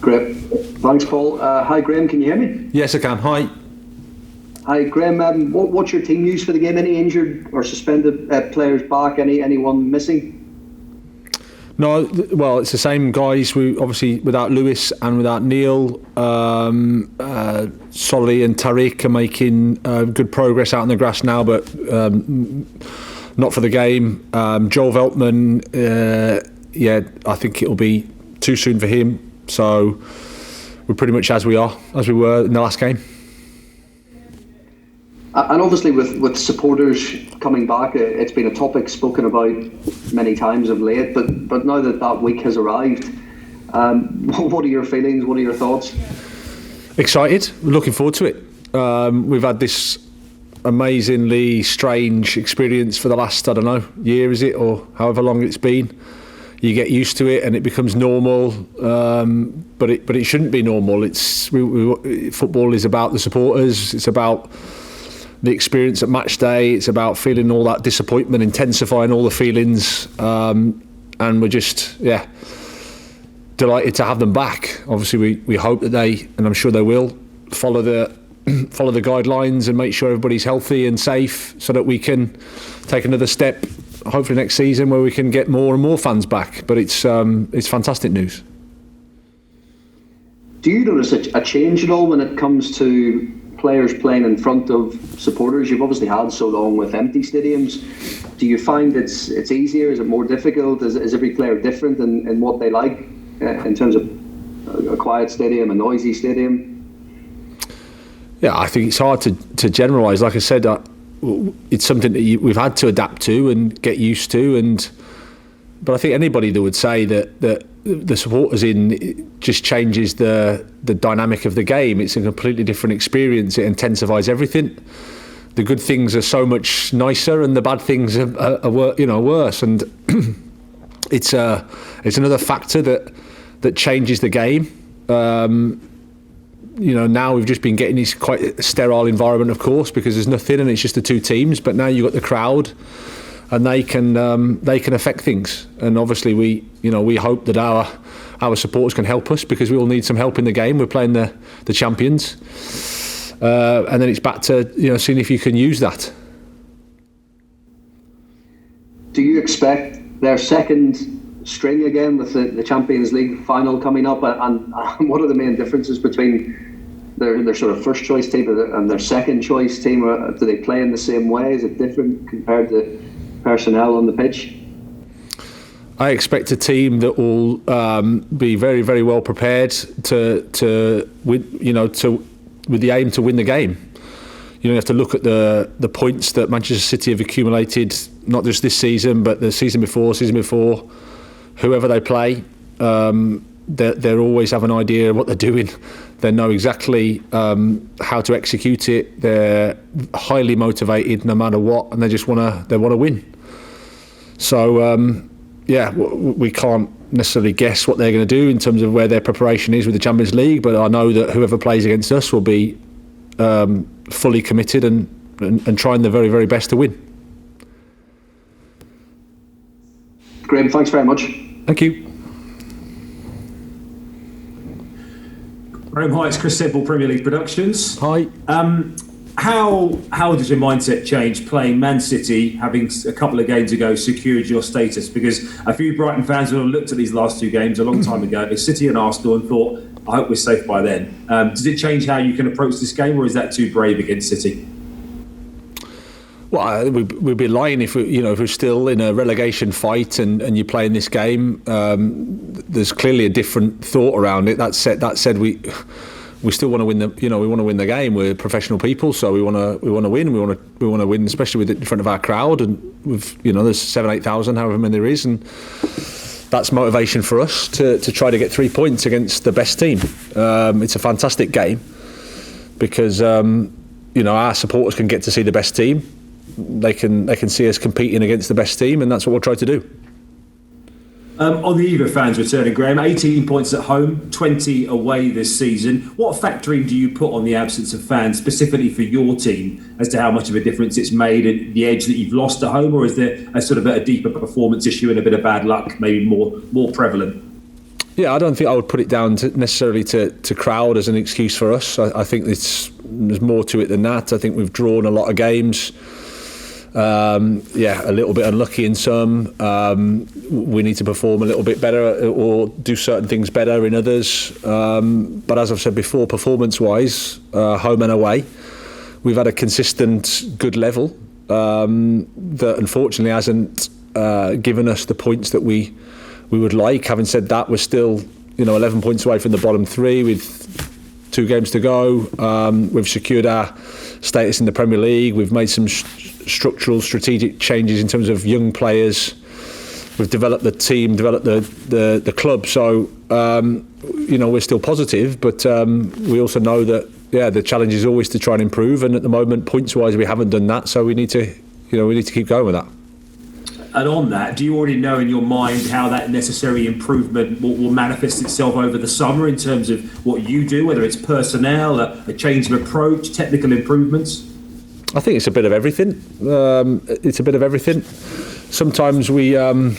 Great. Thanks, Paul. Hi, Graham. Can you hear me? Yes, I can. Hi. Hi, Graham. What's your team news for the game? Any injured or suspended players back? Anyone missing? No, well, it's the same guys. We obviously without Lewis and without Neil, Solly and Tariq are making good progress out on the grass now, but not for the game. Joel Veltman, I think it'll be too soon for him. So we're pretty much as we were in the last game. And obviously with supporters coming back, it's been a topic spoken about many times of late, but now that week has arrived, what are your feelings, what are your thoughts? Excited, looking forward to it. We've had this amazingly strange experience for the last, year is it, or however long it's been. You get used to it and it becomes normal, but it shouldn't be normal. Football is about the supporters, it's about the experience at match day, it's about feeling all that disappointment, intensifying all the feelings, and we're just delighted to have them back. Obviously we hope that they, and I'm sure they will, follow the guidelines and make sure everybody's healthy and safe so that we can take another step hopefully next season where we can get more and more fans back. But it's fantastic news. Do you notice a change at all when it comes to players playing in front of supporters? You've obviously had so long with empty stadiums. Do you find it's easier? Is it more difficult? Is every player different in what they like in terms of a quiet stadium, a noisy stadium? Yeah, I think it's hard to generalise. Like I said, it's something that we've had to adapt to and get used to. But I think anybody that would say that the supporters it just changes the dynamic of the game. It's a completely different experience. It intensifies everything. The good things are so much nicer, and the bad things are worse. And it's another factor that changes the game. Now we've just been getting this quite sterile environment, of course, because there's nothing and it's just the two teams. But now you've got the crowd, and they can affect things. And obviously we hope that our supporters can help us, because we all need some help in the game. We're playing the champions, and then it's back to seeing if you can use that. Do you expect their second string again with the Champions League final coming up, and what are the main differences between their sort of first choice team and their second choice team? Do they play in the same way? Is it different compared to personnel on the pitch? I expect a team that will be very, very well prepared to with the aim to win the game. You have to look at the points that Manchester City have accumulated, not just this season, but the season before. Whoever they play, they always have an idea of what they're doing. They know exactly how to execute it. They're highly motivated no matter what, and they just want to win. So we can't necessarily guess what they're going to do in terms of where their preparation is with the Champions League, but I know that whoever plays against us will be fully committed and trying the very, very best to win. Graham, thanks very much. Thank you. Graham, hi, it's Chris Semple, Premier League Productions. Hi. How does your mindset change playing Man City, having a couple of games ago secured your status? Because a few Brighton fans will have looked at these last two games a long time ago, it's City and Arsenal, and thought, I hope we're safe by then. Does it change how you can approach this game, or is that too brave against City? Well, we'd be lying if we're still in a relegation fight and you're playing this game. There's clearly a different thought around it. That said, we still want to win we want to win the game. We're professional people, so we want to win. We want to win, especially with it in front of our crowd, and with there's 7,000-8,000, however many there is, and that's motivation for us to try to get 3 points against the best team. It's a fantastic game because our supporters can get to see the best team. They can see us competing against the best team, and that's what we'll try to do. On the eve of fans returning, Graham, 18 points at home, 20 away this season. What factoring do you put on the absence of fans specifically for your team as to how much of a difference it's made and the edge that you've lost at home, or is there a sort of a deeper performance issue and a bit of bad luck maybe more prevalent? Yeah, I don't think I would put it down necessarily to crowd as an excuse for us. I think there's more to it than that. I think we've drawn a lot of games. A little bit unlucky in some. We need to perform a little bit better or do certain things better in others. But as I've said before, performance-wise, home and away, we've had a consistent good level that unfortunately hasn't given us the points that we would like. Having said that, we're still 11 points away from the bottom three with 2 games to go. We've secured our status in the Premier League. We've made some structural, strategic changes in terms of young players. We've developed the team, developed the club. So we're still positive, but we also know that the challenge is always to try and improve. And at the moment, points-wise, we haven't done that. So we need to keep going with that. And on that, do you already know in your mind how that necessary improvement will manifest itself over the summer in terms of what you do, whether it's personnel, a change of approach, technical improvements? I think it's a bit of everything. Sometimes we, like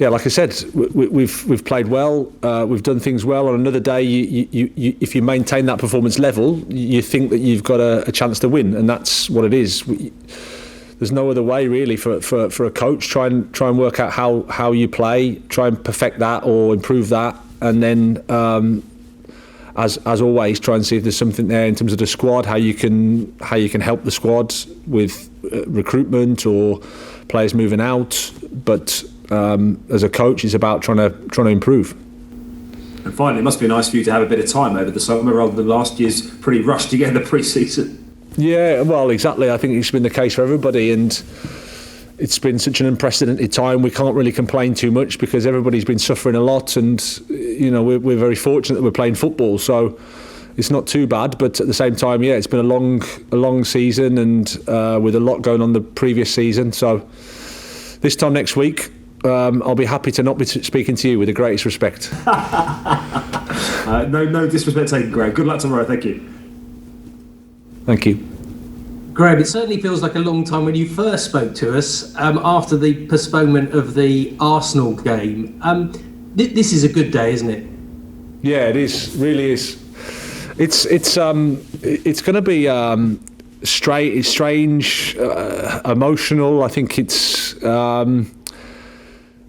I said, we've played well. We've done things well. On another day, you if you maintain that performance level, you think that you've got a chance to win, and that's what it is. There's no other way really for a coach. Try and work out how you play. Try and perfect that or improve that, and then as always, try and see if there's something there in terms of the squad. How you can help the squad with recruitment or players moving out. But as a coach, it's about trying to improve. And finally, it must be nice for you to have a bit of time over the summer rather than last year's pretty rushed together pre-season. Yeah, well, exactly. I think it's been the case for everybody, and it's been such an unprecedented time. We can't really complain too much because everybody's been suffering a lot, and we're very fortunate that we're playing football, so it's not too bad. But at the same time, it's been a long season, and with a lot going on the previous season. So this time next week, I'll be happy to not be speaking to you with the greatest respect. No disrespect taken, Graham. Good luck tomorrow. Thank you. Thank you. Graham, it certainly feels like a long time when you first spoke to us after the postponement of the Arsenal game. This is a good day, isn't it? Yeah, it is. Really is. It's going to be strange, emotional. I think it's.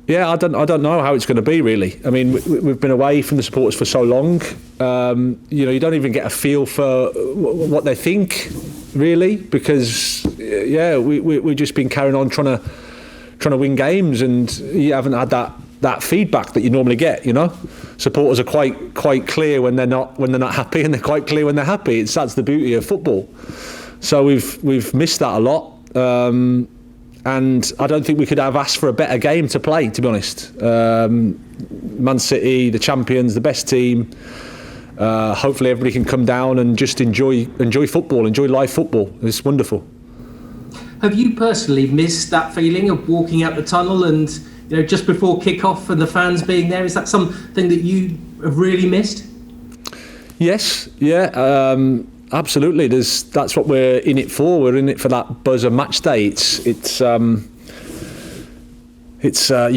I don't know how it's going to be really. I mean, we've been away from the supporters for so long. You don't even get a feel for what they think really, because we've just been carrying on trying to win games, and you haven't had that feedback that you normally get. Supporters are quite clear when they're not happy, and they're quite clear when they're happy. That's the beauty of football. So we've missed that a lot. And I don't think we could have asked for a better game to play, to be honest. Man City, the champions, the best team. Hopefully everybody can come down and just enjoy football, enjoy live football. It's wonderful. Have you personally missed that feeling of walking out the tunnel and just before kick-off and the fans being there? Is that something that you have really missed? Yes, absolutely. That's what we're in it for. We're in it for that buzz of match day. It's you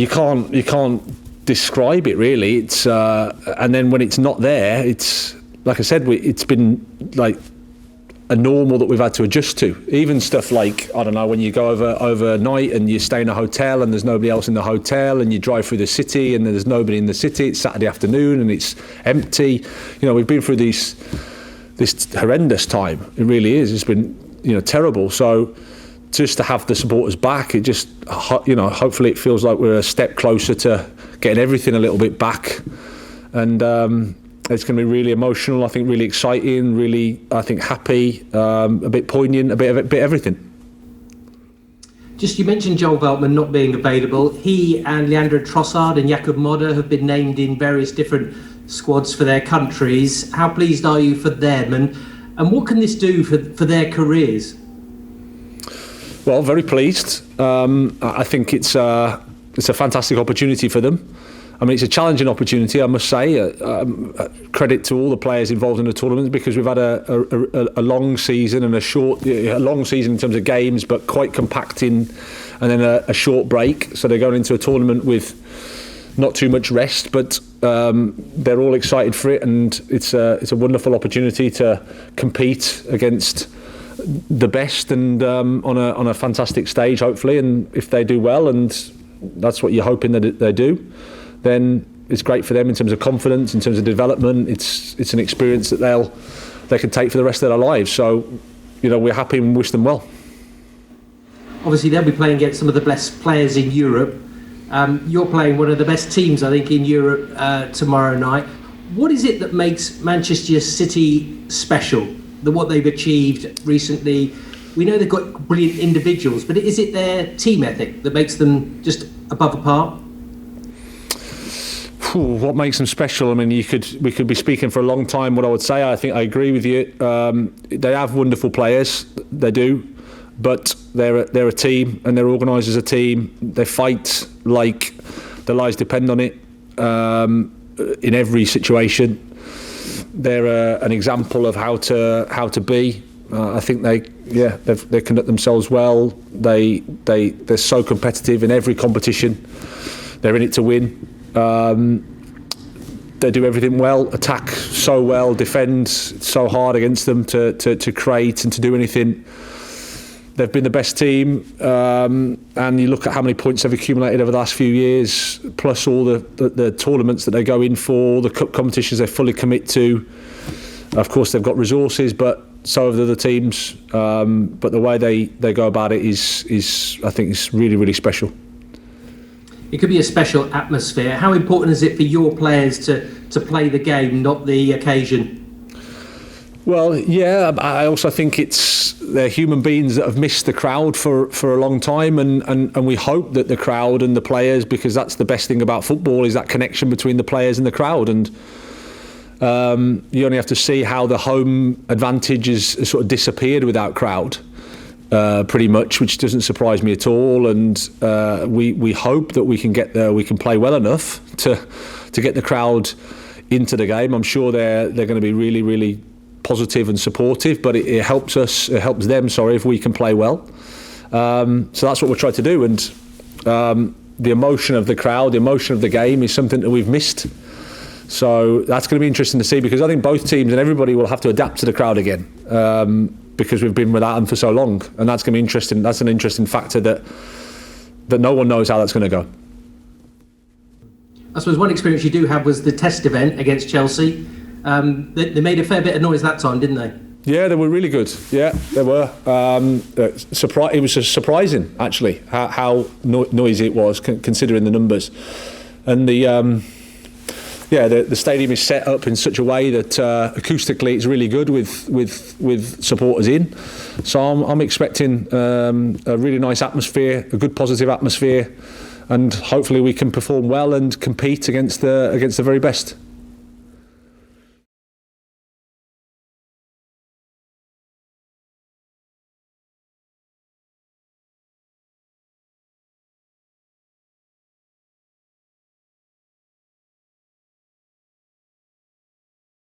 can't describe it really. It's and then when it's not there, it's like I said, it's been like a normal that we've had to adjust to. Even stuff like, I don't know, when you go overnight and you stay in a hotel and there's nobody else in the hotel, and you drive through the city and there's nobody in the city. It's Saturday afternoon and it's empty. We've been through this horrendous time. It really is. It's been terrible. So just to have the supporters back, it just hopefully it feels like we're a step closer to getting everything a little bit back, and it's going to be really emotional. I think really exciting, really I think happy, a bit poignant, a bit everything. Just, you mentioned Joel Veltman not being available. He and Leandro Trossard and Jakub Moder have been named in various different squads for their countries. How pleased are you for them, and what can this do for their careers? Well, very pleased. I think it's a fantastic opportunity for them. I mean, it's a challenging opportunity, I must say. Credit to all the players involved in the tournament, because we've had a long season and a long season in terms of games, but quite compact and then a short break. So they're going into a tournament with not too much rest, but they're all excited for it, and it's a wonderful opportunity to compete against the best and on a fantastic stage, hopefully. And if they do well, and that's what you're hoping that they do, then it's great for them in terms of confidence, in terms of development. It's an experience that they can take for the rest of their lives. So, we're happy and wish them well. Obviously, they'll be playing against some of the best players in Europe. You're playing one of the best teams, I think, in Europe tomorrow night. What is it that makes Manchester City special? What they've achieved recently? We know they've got brilliant individuals, but is it their team ethic that makes them just above par? What makes them special? I mean, we could be speaking for a long time. What I would say, I think I agree with you. They have wonderful players, they do, but they're a team, and they're organised as a team. They fight like their lives depend on it in every situation. They're an example of how to be. I think they conduct themselves well. They're so competitive in every competition. They're in it to win. They do everything well, attack so well, defend so hard against them to create and to do anything. They've been the best team, and you look at how many points they've accumulated over the last few years, plus all the tournaments that they go in for, the cup competitions they fully commit to. Of course, they've got resources, but so have the other teams. But the way they go about it is I think, is really, really special. It could be a special atmosphere. How important is it for your players to play the game, not the occasion? Well, yeah, I also think they're human beings that have missed the crowd for a long time, and we hope that the crowd and the players, because that's the best thing about football, is that connection between the players and the crowd. And you only have to see how the home advantage has sort of disappeared without crowd, pretty much, which doesn't surprise me at all. And we hope that we can get there, we can play well enough to get the crowd into the game. I'm sure they're going to be really, really positive and supportive, but it helps them, if we can play well. So that's what we'll try to do. And the emotion of the crowd, the emotion of the game is something that we've missed. So that's going to be interesting to see, because I think both teams and everybody will have to adapt to the crowd again, because we've been without them for so long. And that's going to be interesting. That's an interesting factor that no one knows how that's going to go. I suppose one experience you do have was the test event against Chelsea. They made a fair bit of noise that time, didn't they? Yeah, they were really good. Yeah, they were. It was surprising, actually, how noisy it was, considering the numbers. And the stadium is set up in such a way that acoustically it's really good with supporters in. So I'm expecting a really nice atmosphere, a good positive atmosphere, and hopefully we can perform well and compete against the very best.